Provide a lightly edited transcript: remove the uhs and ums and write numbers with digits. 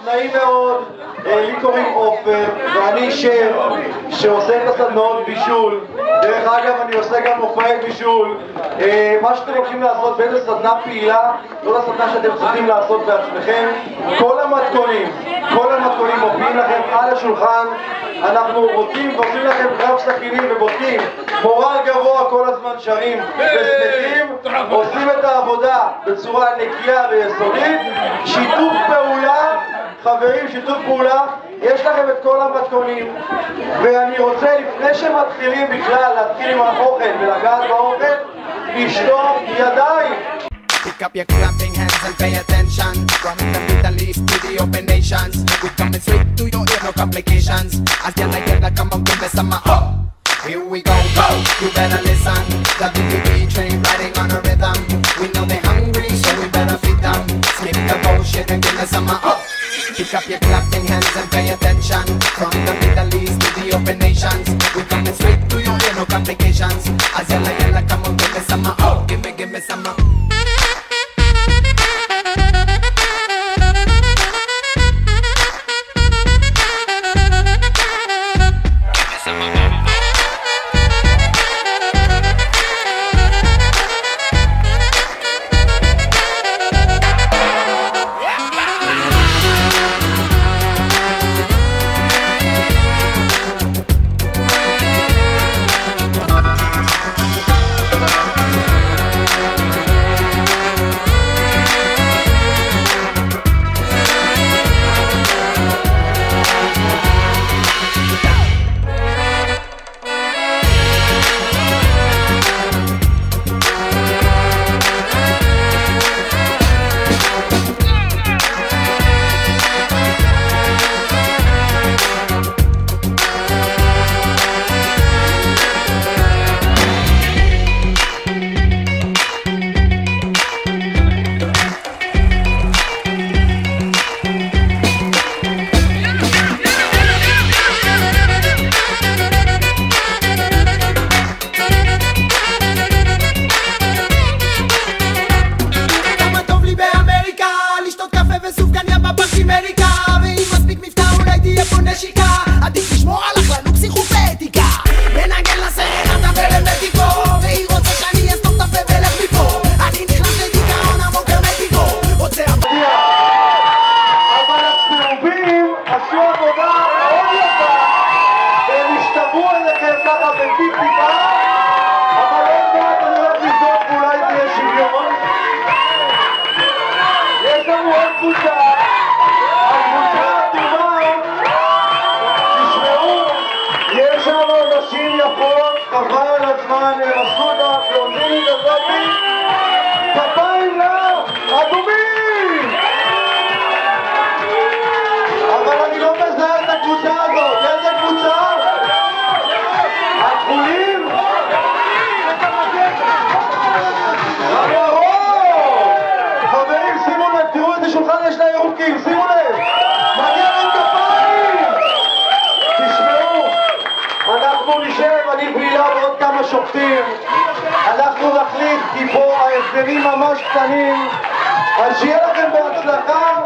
נעים מאוד, לי קוראים עופר, ואני שף שעושה את הסדנאות בישול. דרך אגב, אני עושה גם מופעי בישול. מה שאתם הולכים לעשות באיזה סדנה פעילה, לא לסדנה שאתם צריכים לעשות בעצמכם. כל המתכונים מופיעים לכם על השולחן. אנחנו רוצים ועושים לכם קרב סכינים ובודקים מורל גבוה, כל הזמן שרים ושמחים, עושים את העבודה בצורה נקייה ויסודית. שיתוף פעולה, חברים, שיתוף פעולה. יש לכם את כל המתכונים, ואני רוצה לפני שמתחילים בכלל להתחיל עם האוכל ולגעת באוכל, לשטוף ידיים. Pick up your clapping hands and pay attention. From the Middle East to the open nations, we coming straight to your ear, no complications. As the other come on, give me some Here we go, go, you better listen. The BTV train riding on a rhythm. We know they're hungry, so we better feed them. Skip the bullshit and give me some Pick up your clapping hands and pay attention. From the Middle East to the open nations, we coming straight to your ear, no complications. As yalla come on, give me some give me some שופטים, אנחנו נחליט כי פה ההסדרים ממש קטנים, אז שיהיה לכם בהצלחה.